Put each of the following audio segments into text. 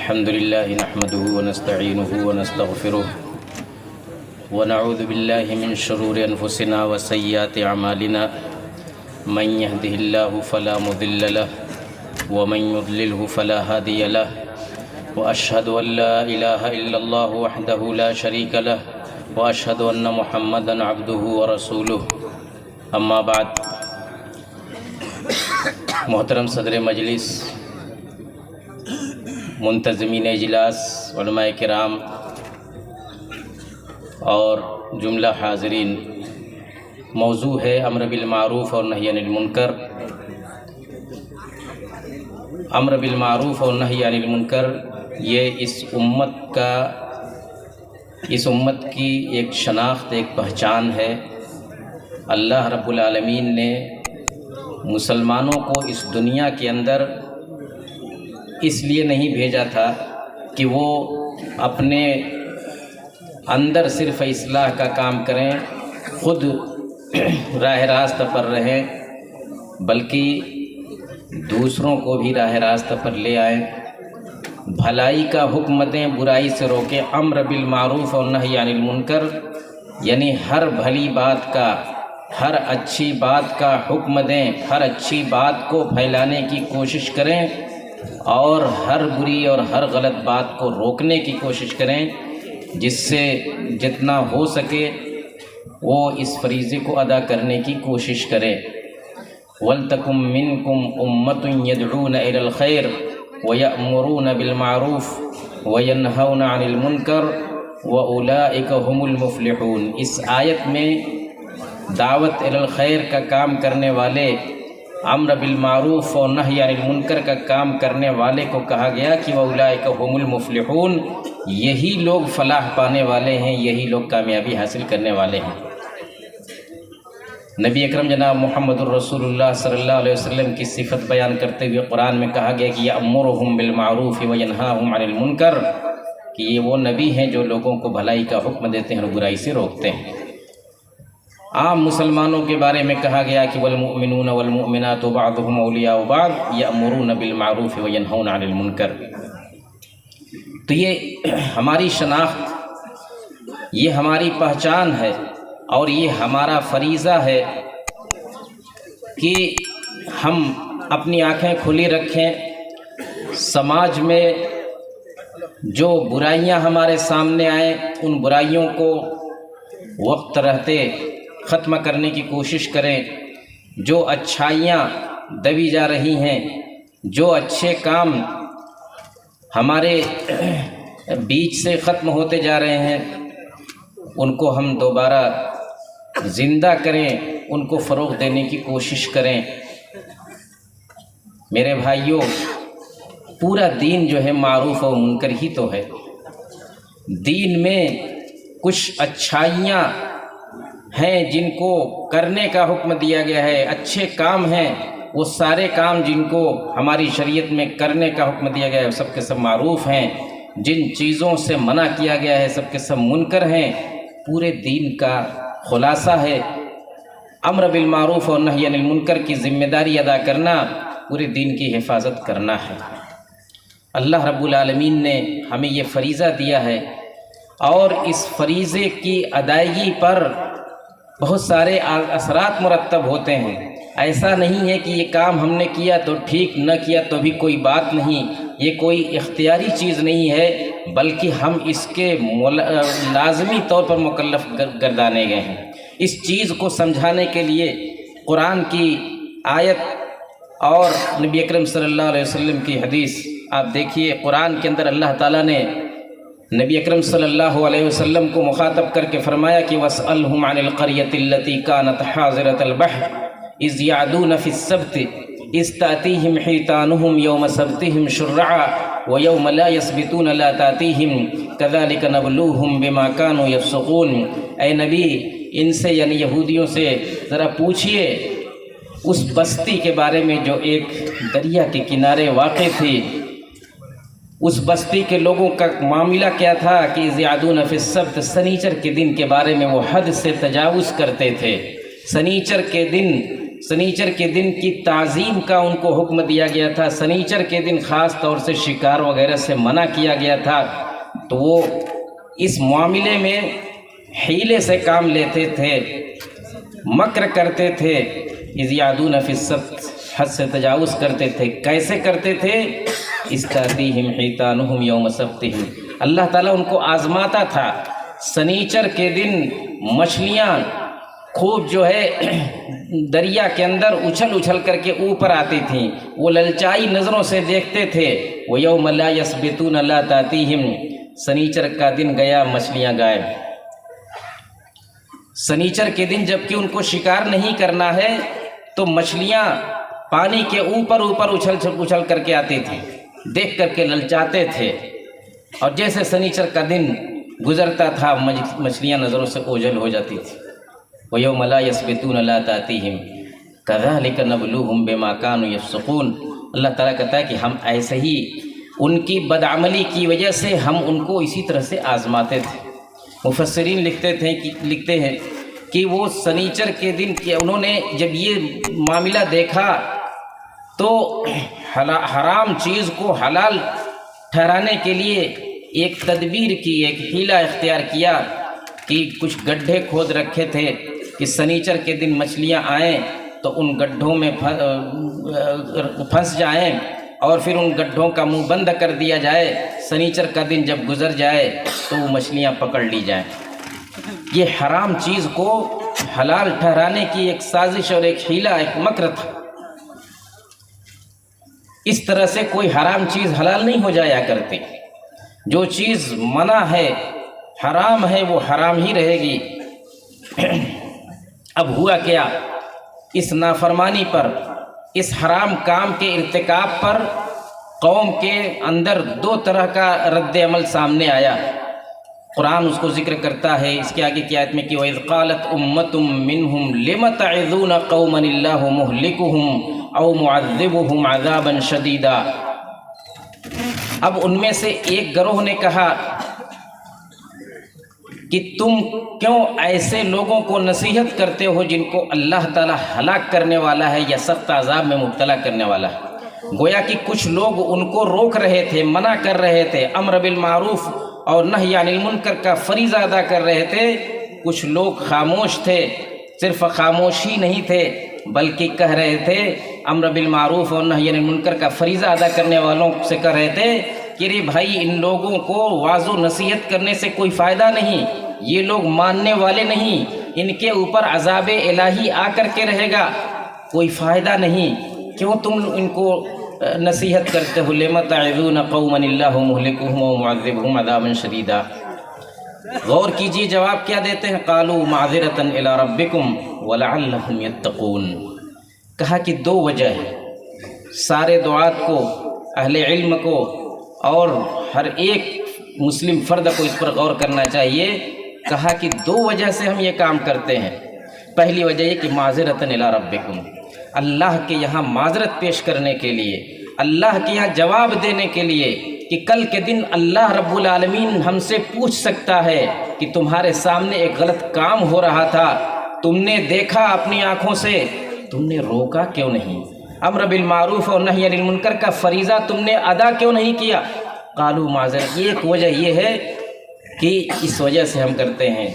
الحمد لله نحمده ونستعينه ونستغفره ونعوذ بالله من شرور أنفسنا وسيئات أعمالنا من يهده الله فلا مضل له ومن يضلله فلا هادي له وأشهد أن لا إله إلا الله وحده لا شريك له وأشهد أن محمدا عبده ورسوله أما بعد. محترم صدر مجلس، منتظمین اجلاس، علماء کرام اور جملہ حاضرین، موضوع ہے امر بالمعروف اور نہی عن المنکر. امر بالمعروف اور نہی عن المنکر یہ اس امت کی ایک شناخت، ایک پہچان ہے. اللہ رب العالمین نے مسلمانوں کو اس دنیا کے اندر اس لیے نہیں بھیجا تھا کہ وہ اپنے اندر صرف اصلاح کا کام کریں، خود راہ راست پر رہیں، بلکہ دوسروں کو بھی راہ راست پر لے آئیں، بھلائی کا حکم دیں، برائی سے روکیں. امر بالمعروف اور نہی عن المنکر یعنی ہر بھلی بات کا، ہر اچھی بات کا حکم دیں، ہر اچھی بات کو پھیلانے کی کوشش کریں اور ہر بری اور ہر غلط بات کو روکنے کی کوشش کریں. جس سے جتنا ہو سکے وہ اس فریضے کو ادا کرنے کی کوشش کریں. وَلْتَكُمْ مِنْكُمْ أُمَّةٌ يَدْعُونَ إِلَى الْخَيْرِ وَيَأْمُرُونَ بِالْمَعْرُوفِ وَيَنْهَوْنَ عَنِ الْمُنْكَرِ وَأُولَئِكَ هُمُ الْمُفْلِحُونَ. اس آیت میں دعوت الی الخیر کا کام کرنے والے، امر بالمعروف اور نہی عن المنکر کا کام کرنے والے کو کہا گیا کہ وَأُولَئِكَ هُمُ الْمُفْلِحُونَ، یہی لوگ فلاح پانے والے ہیں، یہی لوگ کامیابی حاصل کرنے والے ہیں. نبی اکرم جناب محمد الرسول اللہ صلی اللہ علیہ وسلم کی صفت بیان کرتے ہوئے قرآن میں کہا گیا کہ یأمرہم بالمعروف وینہاہم عن المنکر، کہ یہ وہ نبی ہیں جو لوگوں کو بھلائی کا حکم دیتے ہیں اور برائی سے روکتے ہیں. عام مسلمانوں کے بارے میں کہا گیا کہ والمؤمنون والمؤمنات بعضهم اولیاء بعض یأمرون بالمعروف وینہون عن المنکر. تو یہ ہماری شناخت، یہ ہماری پہچان ہے اور یہ ہمارا فریضہ ہے کہ ہم اپنی آنکھیں کھلی رکھیں. سماج میں جو برائیاں ہمارے سامنے آئیں ان برائیوں کو وقت رہتے ختم کرنے کی کوشش کریں. جو اچھائیاں دبی جا رہی ہیں، جو اچھے کام ہمارے بیچ سے ختم ہوتے جا رہے ہیں، ان کو ہم دوبارہ زندہ کریں، ان کو فروغ دینے کی کوشش کریں. میرے بھائیوں، پورا دین جو ہے معروف و منکر ہی تو ہے. دین میں کچھ اچھائیاں ہیں جن کو کرنے کا حکم دیا گیا ہے، اچھے کام ہیں، وہ سارے کام جن کو ہماری شریعت میں کرنے کا حکم دیا گیا ہے سب کے سب معروف ہیں. جن چیزوں سے منع کیا گیا ہے سب کے سب منکر ہیں. پورے دین کا خلاصہ ہے امر بالمعروف اور نہی عن المنکر کی ذمہ داری ادا کرنا، پورے دین کی حفاظت کرنا ہے. اللہ رب العالمین نے ہمیں یہ فریضہ دیا ہے اور اس فریضے کی ادائیگی پر بہت سارے اثرات مرتب ہوتے ہیں. ایسا نہیں ہے کہ یہ کام ہم نے کیا تو ٹھیک، نہ کیا تو بھی کوئی بات نہیں. یہ کوئی اختیاری چیز نہیں ہے، بلکہ ہم اس کے لازمی طور پر مکلف گردانے گئے ہیں. اس چیز کو سمجھانے کے لیے قرآن کی آیت اور نبی اکرم صلی اللہ علیہ وسلم کی حدیث آپ دیکھیے. قرآن کے اندر اللہ تعالیٰ نے نبی اکرم صلی اللہ علیہ وسلم کو مخاطب کر کے فرمایا کہ وَاسْأَلْهُمْ عَنِ الْقَرْيَةِ الَّتِي كَانَتْ حَاضِرَةَ الْبَحْرِ إِذْ يَعْدُونَ فِي السَّبْتِ إِذْ تَأْتِيهِمْ حِيتَانُهُمْ يَوْمَ سَبْتِهِمْ شُرَّعًا وَيَوْمَ لَا يَسْبِتُونَ لَا تَأْتِيهِمْ كَذَلِكَ نَبْلُوهُمْ بِمَا كَانُوا يَفْسُقُونَ. اے نبی، ان سے یعنی یہودیوں سے ذرا پوچھئے اس بستی کے بارے میں جو ایک دریا کے کنارے واقع تھی. اس بستی کے لوگوں کا معاملہ کیا تھا کہ یعدون فی السبت، سنیچر کے دن کے بارے میں وہ حد سے تجاوز کرتے تھے. سنیچر کے دن سنیچر کے دن کی تعظیم کا ان کو حکم دیا گیا تھا، سنیچر کے دن خاص طور سے شکار وغیرہ سے منع کیا گیا تھا، تو وہ اس معاملے میں حیلے سے کام لیتے تھے، مکر کرتے تھے، اذ یعدون فی السبت، حد سے تجاوز کرتے تھے۔ کیسے کرتے تھے؟ استاتیہم حیتانہم یوم سبتہم، اللہ تعالیٰ ان کو آزماتا تھا۔ سنیچر کے دن مچھلیاں خوب جو ہے دریا کے اندر اچھل اچھل کر کے اوپر آتی تھیں، وہ للچائی نظروں سے دیکھتے تھے۔ وَيَوْمَ لَا يَسْبِتُونَ لَا تَأْتِيهِمْ، سنیچر کا دن گیا، مچھلیاں غائب۔ سنیچر کے دن جب کہ ان کو شکار نہیں کرنا ہے تو مچھلیاں پانی کے اوپر اوپر اچھل کر کے آتی تھیں، دیکھ کر کے للچاتے تھے، اور جیسے سنیچر کا دن گزرتا تھا مچھلیاں نظروں سے اوجھل ہو جاتی تھیں۔ وَيَوْمَ لَا يَسْبِتُونَ لَا تَأْتِيهِمْ كَذَلِكَ نَبْلُوهُمْ بِمَا كَانُوا يَفْسُقُونَ، اللہ تعالیٰ کہتا ہے کہ ہم ایسے ہی ان کی بدعملی کی وجہ سے ہم ان کو اسی طرح سے آزماتے تھے۔ مفسرین لکھتے ہیں کہ وہ سنیچر کے دن کہ انہوں نے جب یہ معاملہ دیکھا تو حرام چیز کو حلال ٹھہرانے کے لیے ایک تدبیر کی، ایک حیلہ اختیار کیا کہ کچھ گڈھے کھود رکھے تھے کہ سنیچر کے دن مچھلیاں آئیں تو ان گڈھوں میں پھنس جائیں اور پھر ان گڈھوں کا منہ بند کر دیا جائے، سنیچر کا دن جب گزر جائے تو وہ مچھلیاں پکڑ لی جائیں۔ یہ حرام چیز کو حلال ٹھہرانے کی ایک سازش اور ایک حیلہ، ایک مکر تھا۔ اس طرح سے کوئی حرام چیز حلال نہیں ہو جایا کرتی، جو چیز منع ہے، حرام ہے، وہ حرام ہی رہے گی۔ اب ہوا کیا، اس نافرمانی پر، اس حرام کام کے ارتکاب پر قوم کے اندر دو طرح کا رد عمل سامنے آیا۔ قرآن اس کو ذکر کرتا ہے اس کے آگے کی آیت میں کہ وَإِذْ قَالَتْ أُمَّةٌ مِّنْهُمْ لِمَ تَعِظُونَ قَوْمًا اللَّهُ مُهْلِكُهُمْ أَوْ مُعَذِّبُهُمْ عَذَابًا شَدِيدًا۔ اب ان میں سے ایک گروہ نے کہا کہ تم کیوں ایسے لوگوں کو نصیحت کرتے ہو جن کو اللہ تعالیٰ ہلاک کرنے والا ہے یا سخت عذاب میں مبتلا کرنے والا ہے۔ گویا کہ کچھ لوگ ان کو روک رہے تھے، منع کر رہے تھے، امر بالمعروف اور نہی عن المنکر کا فریضہ ادا کر رہے تھے۔ کچھ لوگ خاموش تھے، صرف خاموش ہی نہیں تھے بلکہ کہہ رہے تھے، امر بالمعروف اور نہی عن المنکر کا فریضہ ادا کرنے والوں سے کہہ رہے تھے کہ رے بھائی ان لوگوں کو واعظ و نصیحت کرنے سے کوئی فائدہ نہیں، یہ لوگ ماننے والے نہیں، ان کے اوپر عذاب الہی آ کر کے رہے گا، کوئی فائدہ نہیں، کیوں تم ان کو نصیحت کرتے ہو؟ لِمَ تَعِظُونَ قَوْمًا اللَّهُ مُهْلِكُهُمْ وَمُعَذِّبُهُمْ عَذَابًا شَدِيدًا۔ غور کیجئے جواب کیا دیتے ہیں، قَالُوا مَعْذِرَةً إِلَىٰ رَبِّكُمْ وَلَعَلَّهُمْ يَتَّقُونَ۔ کہا کہ دو وجہ ہے، سارے دعات کو، اہل علم کو اور ہر ایک مسلم فرد کو اس پر غور کرنا چاہیے۔ کہا کہ دو وجہ سے ہم یہ کام کرتے ہیں۔ پہلی وجہ یہ کہ معذرتاً الی ربکم، اللہ کے یہاں معذرت پیش کرنے کے لیے، اللہ کے یہاں جواب دینے کے لیے کہ کل کے دن اللہ رب العالمین ہم سے پوچھ سکتا ہے کہ تمہارے سامنے ایک غلط کام ہو رہا تھا، تم نے دیکھا اپنی آنکھوں سے، تم نے روکا کیوں نہیں؟ امر بالمعروف اور نہی عن المنکر کا فریضہ تم نے ادا کیوں نہیں کیا؟ قالوا معذرت، ایک وجہ یہ ہے کہ اس وجہ سے ہم کرتے ہیں۔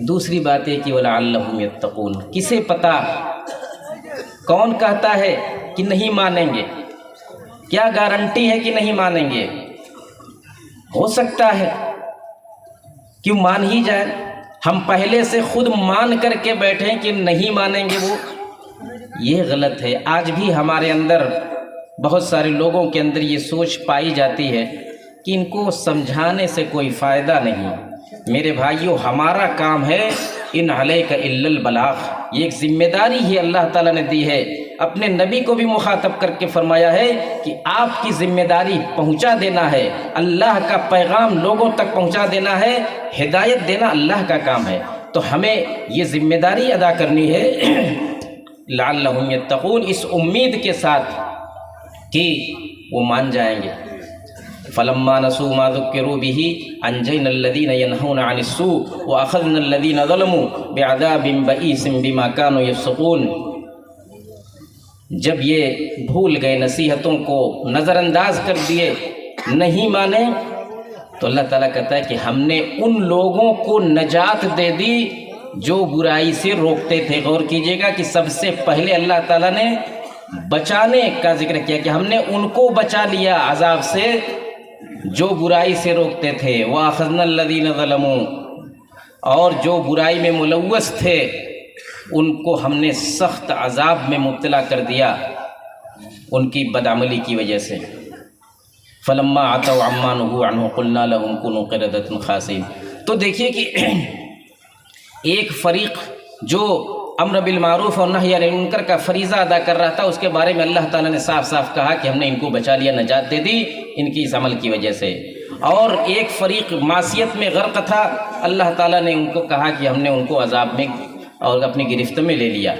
دوسری بات ہے کہ وَلَعَلَّهُمْ يَتَّقُونَ، کسے پتہ، کون کہتا ہے کہ نہیں مانیں گے؟ کیا گارنٹی ہے کہ نہیں مانیں گے؟ ہو سکتا ہے کہ مان ہی جائیں، ہم پہلے سے خود مان کر کے بیٹھیں کہ نہیں مانیں گے، وہ یہ غلط ہے۔ آج بھی ہمارے اندر بہت سارے لوگوں کے اندر یہ سوچ پائی جاتی ہے کہ ان کو سمجھانے سے کوئی فائدہ نہیں۔ میرے بھائیوں، ہمارا کام ہے ان علیک الا البلاغ، یہ ایک ذمہ داری ہی اللہ تعالیٰ نے دی ہے، اپنے نبی کو بھی مخاطب کر کے فرمایا ہے کہ آپ کی ذمہ داری پہنچا دینا ہے، اللہ کا پیغام لوگوں تک پہنچا دینا ہے، ہدایت دینا اللہ کا کام ہے، تو ہمیں یہ ذمہ داری ادا کرنی ہے۔ لعلہم یتقون، اس امید کے ساتھ کہ وہ مان جائیں گے۔ فلما نسوا ما ذکروا به انجینا الذین ینہون عن السوء واخذنا الذین ظلموا بعذاب بئیس بما كانوا یفسقون۔ جب یہ بھول گئے، نصیحتوں کو نظر انداز کر دیے، نہیں مانے، تو اللہ تعالیٰ کہتا ہے کہ ہم نے ان لوگوں کو نجات دے دی جو برائی سے روکتے تھے۔ غور کیجئے گا کہ سب سے پہلے اللہ تعالیٰ نے بچانے کا ذکر کیا کہ ہم نے ان کو بچا لیا عذاب سے جو برائی سے روکتے تھے۔ وَأَخَذْنَا الَّذِينَ ظَلَمُوا، اور جو برائی میں ملوث تھے ان کو ہم نے سخت عذاب میں مبتلا کر دیا ان کی بدعملی کی وجہ سے۔ فَلَمَّا عَتَوْا عَمَّا نُهُوا عَنْهُ قُلْنَا لَهُمْ كُونُوا قِرَدَةً خَاسِئِينَ۔ تو دیکھیے کہ ایک فریق جو امر بالمعروف اور نہی عن المنکر کا فریضہ ادا کر رہا تھا، اس کے بارے میں اللہ تعالیٰ نے صاف صاف کہا کہ ہم نے ان کو بچا لیا، نجات دے دی ان کی اس عمل کی وجہ سے۔ اور ایک فریق معصیت میں غرق تھا، اللہ تعالیٰ نے ان کو کہا کہ ہم نے ان کو عذاب میں اور اپنی گرفت میں لے لیا۔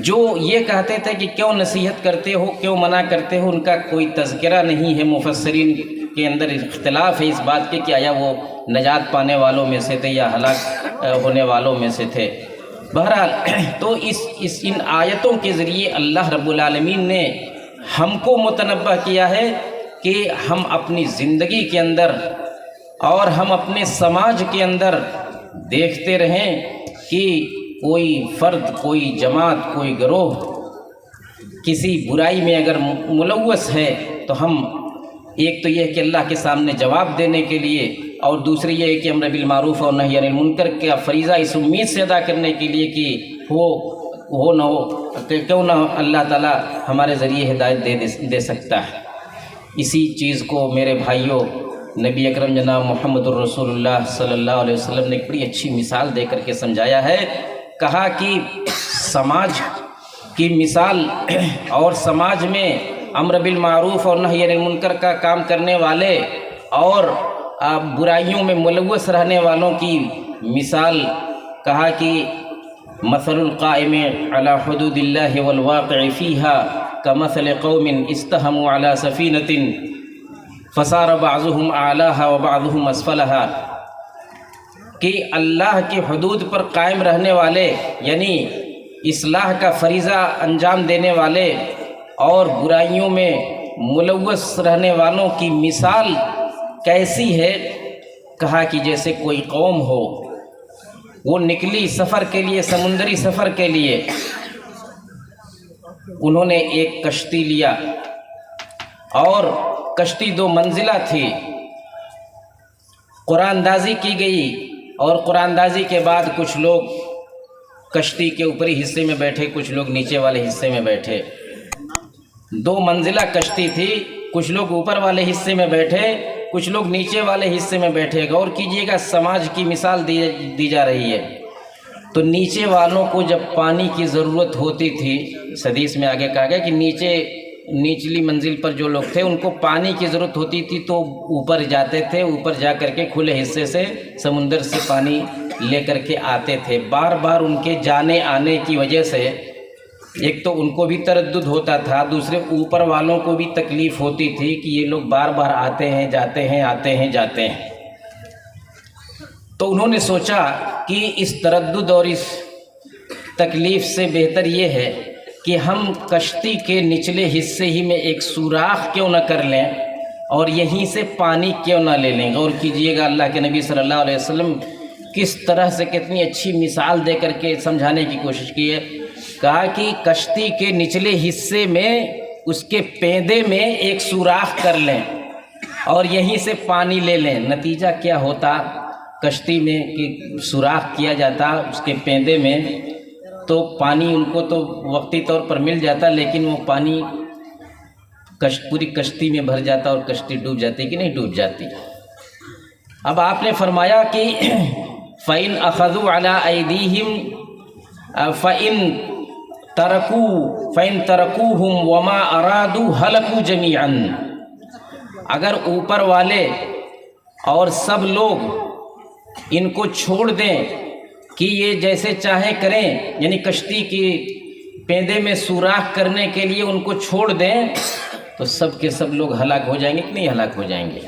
جو یہ کہتے تھے کہ کیوں نصیحت کرتے ہو، کیوں منع کرتے ہو، ان کا کوئی تذکرہ نہیں ہے۔ مفسرین کے اندر اختلاف ہے اس بات کے کہ آیا وہ نجات پانے والوں میں سے تھے یا ہلاک ہونے والوں میں سے تھے۔ بہرحال تو ان آیتوں کے ذریعے اللہ رب العالمین نے ہم کو متنبہ کیا ہے کہ ہم اپنی زندگی کے اندر اور ہم اپنے سماج کے اندر دیکھتے رہیں کہ کوئی فرد، کوئی جماعت، کوئی گروہ کسی برائی میں اگر ملوث ہے تو ہم ایک تو یہ کہ اللہ کے سامنے جواب دینے کے لیے، اور دوسری یہ ہے کہ امر بالمعروف اور نہی عن المنکر کا فریضہ اس امید سے ادا کرنے کے لیے کہ ہو نہ ہو کہ کیوں نہ اللہ تعالیٰ ہمارے ذریعے ہدایت دے سکتا ہے۔ اسی چیز کو میرے بھائیوں نبی اکرم جناب محمد الرسول اللہ صلی اللہ علیہ وسلم نے ایک بڑی اچھی مثال دے کر کے سمجھایا ہے۔ کہا کہ سماج کی مثال اور سماج میں امر بالمعروف اور نہی عن المنکر کا کام کرنے والے اور برائیوں میں ملوث رہنے والوں کی مثال کہا کہ مثل القائم علی حدود اللہ والواقع فیہا کمثل قوم استہموا علی سفینۃ فصار بعضهم اعلاها وبعضهم اسفلها، کہ اللہ کی حدود پر قائم رہنے والے یعنی اصلاح کا فریضہ انجام دینے والے اور برائیوں میں ملوث رہنے والوں کی مثال کیسی ہے؟ کہا کہ جیسے کوئی قوم ہو، وہ نکلی سفر کے لیے، سمندری سفر کے لیے، انہوں نے ایک کشتی لیا اور کشتی 2 منزلہ تھی۔ قرآن اندازی کی گئی اور قرآن اندازی کے بعد کچھ لوگ کشتی کے اوپری حصے میں بیٹھے، کچھ لوگ نیچے والے حصے میں بیٹھے۔ 2 منزلہ کشتی تھی، کچھ لوگ اوپر والے حصے میں بیٹھے، کچھ لوگ نیچے والے حصے میں بیٹھے۔ غور کیجئے گا، سماج کی مثال دی جا رہی ہے۔ تو نیچے والوں کو جب پانی کی ضرورت ہوتی تھی، اس حدیث میں آگے کہا گیا کہ نچلی منزل پر جو لوگ تھے ان کو پانی کی ضرورت ہوتی تھی تو اوپر جاتے تھے، اوپر جا کر کے کھلے حصے سے سمندر سے پانی لے کر کے آتے تھے۔ بار بار ان کے جانے آنے کی وجہ سے ایک تو ان کو بھی تردد ہوتا تھا، دوسرے اوپر والوں کو بھی تکلیف ہوتی تھی کہ یہ لوگ بار بار آتے ہیں جاتے ہیں، آتے ہیں جاتے ہیں۔ تو انہوں نے سوچا کہ اس تردد اور اس تکلیف سے بہتر یہ ہے کہ ہم کشتی کے نچلے حصے ہی میں ایک سوراخ کیوں نہ کر لیں اور یہیں سے پانی کیوں نہ لے لیں۔ غور کیجئے گا، اللہ کے نبی صلی اللہ علیہ وسلم کس طرح سے کتنی اچھی مثال دے کر کے سمجھانے کی کوشش کی ہے۔ کہا کہ کشتی کے نچلے حصے میں اس کے پیندے میں ایک سوراخ کر لیں اور یہیں سے پانی لے لیں۔ نتیجہ کیا ہوتا؟ کشتی میں کہ سوراخ کیا جاتا اس کے پیندے میں تو پانی ان کو تو وقتی طور پر مل جاتا، لیکن وہ پانی پوری کشتی میں بھر جاتا اور کشتی ڈوب جاتی کہ نہیں ڈوب جاتی۔ اب آپ نے فرمایا کہ فَإِنْ أَخَذُوا عَلَىٰ أَيْدِيهِمْ فَإِنْ تَرَكُوهُمْ وَمَا أَرَادُوا هَلَكُوا جَمِيعًا، اگر اوپر والے اور سب لوگ ان کو چھوڑ دیں کہ یہ جیسے چاہیں کریں، یعنی کشتی کی پیندے میں سوراخ کرنے کے لیے ان کو چھوڑ دیں تو سب کے سب لوگ ہلاک ہو جائیں گے کہ نہیں ہلاک ہو جائیں گے۔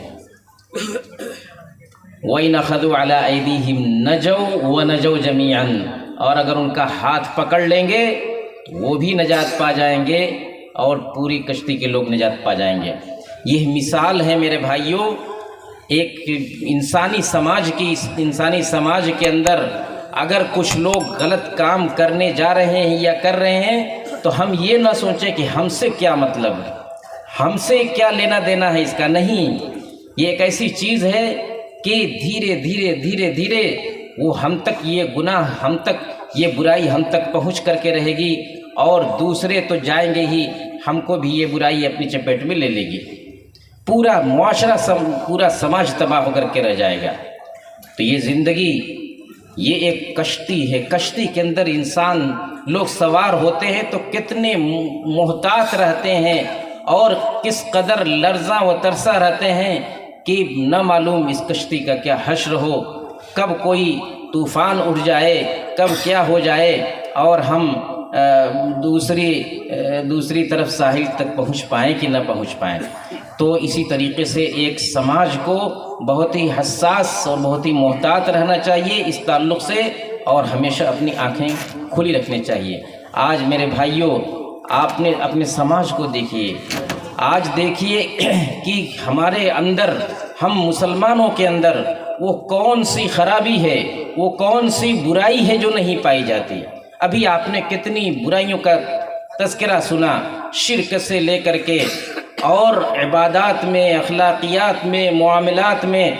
وَإِنْ أَخَذُوا عَلَىٰ أَيْدِيهِمْ نَجَوْا وَنَجَوْا جَمِيعًا، اور اگر ان کا ہاتھ پکڑ لیں گے وہ بھی نجات پا جائیں گے اور پوری کشتی کے لوگ نجات پا جائیں گے۔ یہ مثال ہے میرے بھائیوں ایک انسانی سماج کی۔ انسانی سماج کے اندر اگر کچھ لوگ غلط کام کرنے جا رہے ہیں یا کر رہے ہیں تو ہم یہ نہ سوچیں کہ ہم سے کیا مطلب ہے، ہم سے کیا لینا دینا ہے اس کا۔ نہیں، یہ ایک ایسی چیز ہے کہ دھیرے دھیرے دھیرے دھیرے وہ ہم تک یہ گناہ، ہم تک یہ برائی ہم تک پہنچ کر کے رہے گی، اور دوسرے تو جائیں گے ہی، ہم کو بھی یہ برائی اپنی چپیٹ میں لے لے گی، پورا معاشرہ پورا سماج تباہ ہو کر کے رہ جائے گا۔ تو یہ زندگی یہ ایک کشتی ہے، کشتی کے اندر انسان لوگ سوار ہوتے ہیں تو کتنے محتاط رہتے ہیں اور کس قدر لرزاں و ترساں رہتے ہیں کہ نہ معلوم اس کشتی کا کیا حشر ہو، کب کوئی طوفان اٹھ جائے، کب کیا ہو جائے اور ہم دوسری طرف ساحل تک پہنچ پائیں کہ نہ پہنچ پائیں۔ تو اسی طریقے سے ایک سماج کو بہت ہی حساس اور بہت ہی محتاط رہنا چاہیے اس تعلق سے، اور ہمیشہ اپنی آنکھیں کھلی رکھنی چاہیے۔ آج میرے بھائیوں آپ نے اپنے سماج کو دیکھیے، آج دیکھیے کہ ہمارے اندر، ہم مسلمانوں کے اندر وہ کون سی خرابی ہے، وہ کون سی برائی ہے جو نہیں پائی جاتی۔ ابھی آپ نے کتنی برائیوں کا تذکرہ سنا، شرک سے لے کر کے اور عبادات میں، اخلاقیات میں، معاملات میں،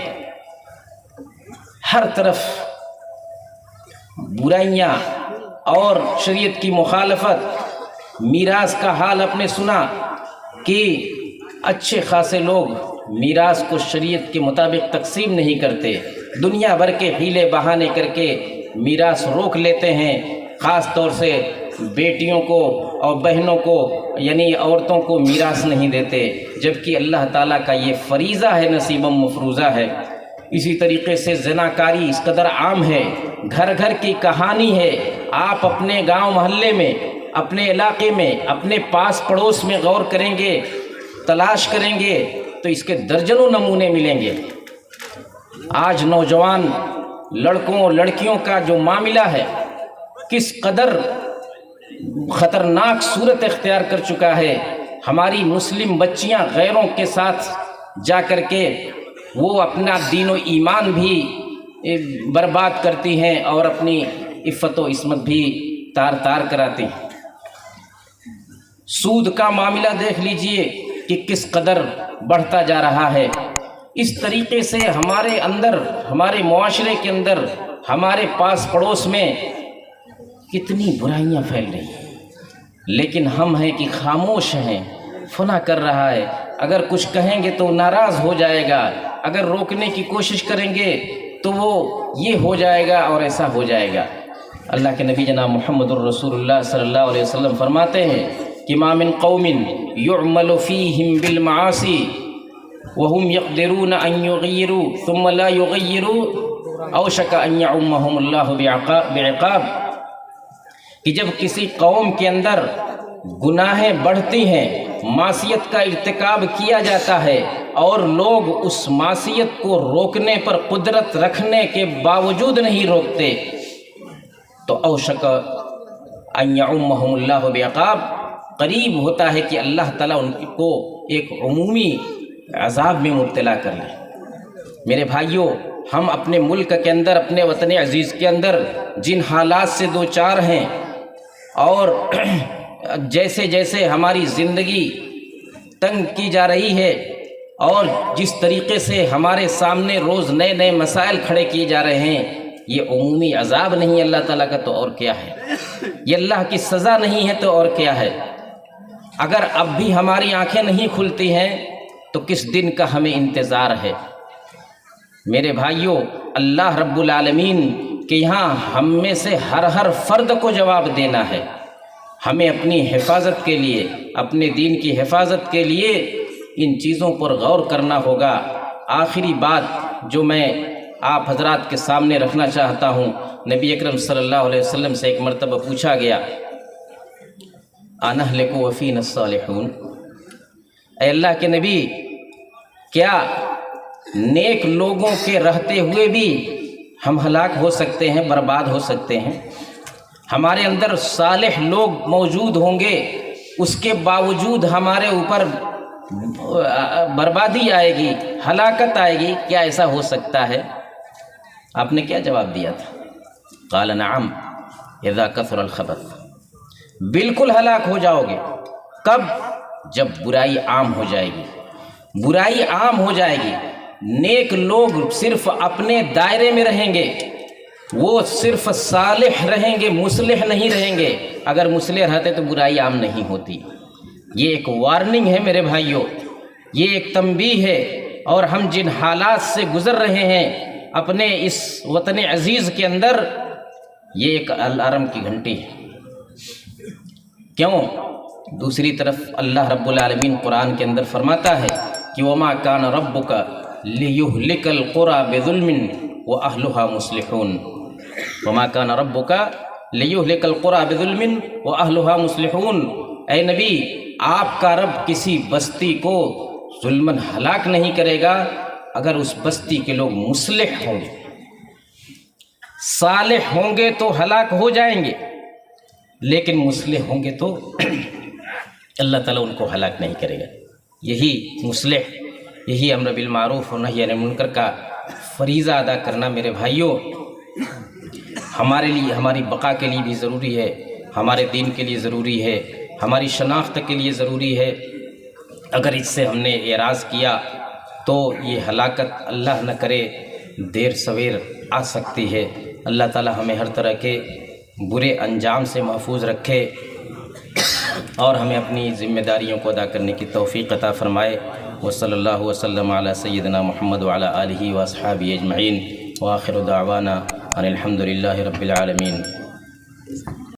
ہر طرف برائیاں اور شریعت کی مخالفت۔ میراث کا حال آپ نے سنا کہ اچھے خاصے لوگ میراث کو شریعت کے مطابق تقسیم نہیں کرتے، دنیا بھر کے حیلے بہانے کر کے میراث روک لیتے ہیں، خاص طور سے بیٹیوں کو اور بہنوں کو، یعنی عورتوں کو میراث نہیں دیتے، جبکہ اللہ تعالیٰ کا یہ فریضہ ہے، نصیباً مفروضہ ہے۔ اسی طریقے سے زناکاری اس قدر عام ہے، گھر گھر کی کہانی ہے۔ آپ اپنے گاؤں محلے میں، اپنے علاقے میں، اپنے پاس پڑوس میں غور کریں گے، تلاش کریں گے تو اس کے درجنوں نمونے ملیں گے۔ آج نوجوان لڑکوں لڑکیوں کا جو معاملہ ہے کس قدر خطرناک صورت اختیار کر چکا ہے۔ ہماری مسلم بچیاں غیروں کے ساتھ جا کر کے وہ اپنا دین و ایمان بھی برباد کرتی ہیں اور اپنی عفت و عصمت بھی تار تار کراتی ہیں۔ سود کا معاملہ دیکھ لیجئے کہ کس قدر بڑھتا جا رہا ہے۔ اس طریقے سے ہمارے اندر، ہمارے معاشرے کے اندر، ہمارے پاس پڑوس میں کتنی برائیاں پھیل رہی ہیں، لیکن ہم ہیں کہ خاموش ہیں۔ فلاں کر رہا ہے، اگر کچھ کہیں گے تو ناراض ہو جائے گا، اگر روکنے کی کوشش کریں گے تو وہ یہ ہو جائے گا اور ایسا ہو جائے گا۔ اللہ کے نبی جناب محمد الرسول اللہ صلی اللہ علیہ وسلم فرماتے ہیں کہ ما من قوم يعمل فيهم بالمعاصي وهم يقدرون ان يغيروا ثم لا يغيروا اوشك ان يعمهم الله بعقاب، کہ جب کسی قوم کے اندر گناہیں بڑھتی ہیں، معصیت کا ارتکاب کیا جاتا ہے اور لوگ اس معصیت کو روکنے پر قدرت رکھنے کے باوجود نہیں روکتے، تو اوشک ان یعمہم اللہ بعقاب، قریب ہوتا ہے کہ اللہ تعالیٰ ان کو ایک عمومی عذاب میں مبتلا کر لے۔ میرے بھائیوں، ہم اپنے ملک کے اندر، اپنے وطن عزیز کے اندر جن حالات سے دو چار ہیں، اور جیسے جیسے ہماری زندگی تنگ کی جا رہی ہے اور جس طریقے سے ہمارے سامنے روز نئے نئے مسائل کھڑے کیے جا رہے ہیں، یہ عمومی عذاب نہیں اللہ تعالیٰ کا تو اور کیا ہے؟ یہ اللہ کی سزا نہیں ہے تو اور کیا ہے؟ اگر اب بھی ہماری آنکھیں نہیں کھلتی ہیں تو کس دن کا ہمیں انتظار ہے؟ میرے بھائیوں، اللہ رب العالمین کہ یہاں ہم میں سے ہر فرد کو جواب دینا ہے۔ ہمیں اپنی حفاظت کے لیے، اپنے دین کی حفاظت کے لیے ان چیزوں پر غور کرنا ہوگا۔ آخری بات جو میں آپ حضرات کے سامنے رکھنا چاہتا ہوں، نبی اکرم صلی اللہ علیہ وسلم سے ایک مرتبہ پوچھا گیا، انہلک وفینا الصالحون، اے اللہ کے نبی، کیا نیک لوگوں کے رہتے ہوئے بھی ہم ہلاک ہو سکتے ہیں، برباد ہو سکتے ہیں؟ ہمارے اندر صالح لوگ موجود ہوں گے، اس کے باوجود ہمارے اوپر بربادی آئے گی، ہلاکت آئے گی؟ کیا ایسا ہو سکتا ہے؟ آپ نے کیا جواب دیا تھا؟ قال نعم اذا کثر الخبث، بالکل ہلاک ہو جاؤ گے۔ کب؟ جب برائی عام ہو جائے گی، برائی عام ہو جائے گی، نیک لوگ صرف اپنے دائرے میں رہیں گے، وہ صرف صالح رہیں گے، مصلح نہیں رہیں گے۔ اگر مصلح رہتے تو برائی عام نہیں ہوتی۔ یہ ایک وارننگ ہے میرے بھائیوں، یہ ایک تنبیہ ہے، اور ہم جن حالات سے گزر رہے ہیں اپنے اس وطن عزیز کے اندر، یہ ایک الارم کی گھنٹی ہے۔ کیوں؟ دوسری طرف اللہ رب العالمین قرآن کے اندر فرماتا ہے کہ وَمَا كَانَ رَبُّكَ لِيُهْلِكَ الْقُرَى بِظُلْمٍ وَأَهْلُهَا مُصْلِحُونَ وَمَا كَانَ رَبُّكَ لِيُهْلِكَ الْقُرَى بِظُلْمٍ وَأَهْلُهَا مُصْلِحُونَ۔ اے نبی، آپ کا رب کسی بستی کو ظلماً ہلاک نہیں کرے گا اگر اس بستی کے لوگ مصلح ہوں گے، صالح ہوں گے تو ہلاک ہو جائیں گے، لیکن مصلح ہوں گے تو اللہ تعالیٰ ان کو ہلاک نہیں کرے گا۔ یہی مصلح، یہی امر بالمعروف و نہی عن المنکر کا فریضہ ادا کرنا میرے بھائیوں ہمارے لیے، ہماری بقا کے لیے بھی ضروری ہے، ہمارے دین کے لیے ضروری ہے، ہماری شناخت کے لیے ضروری ہے۔ اگر اس سے ہم نے اعراض کیا تو یہ ہلاکت اللہ نہ کرے دیر سویر آ سکتی ہے۔ اللہ تعالیٰ ہمیں ہر طرح کے برے انجام سے محفوظ رکھے اور ہمیں اپنی ذمہ داریوں کو ادا کرنے کی توفیق عطا فرمائے۔ وصلی اللہ وسلم علی سیدنا محمد وعلی آلہ واصحابہ اجمعین، وآخر دعوانا ان الحمد للہ رب العالمین۔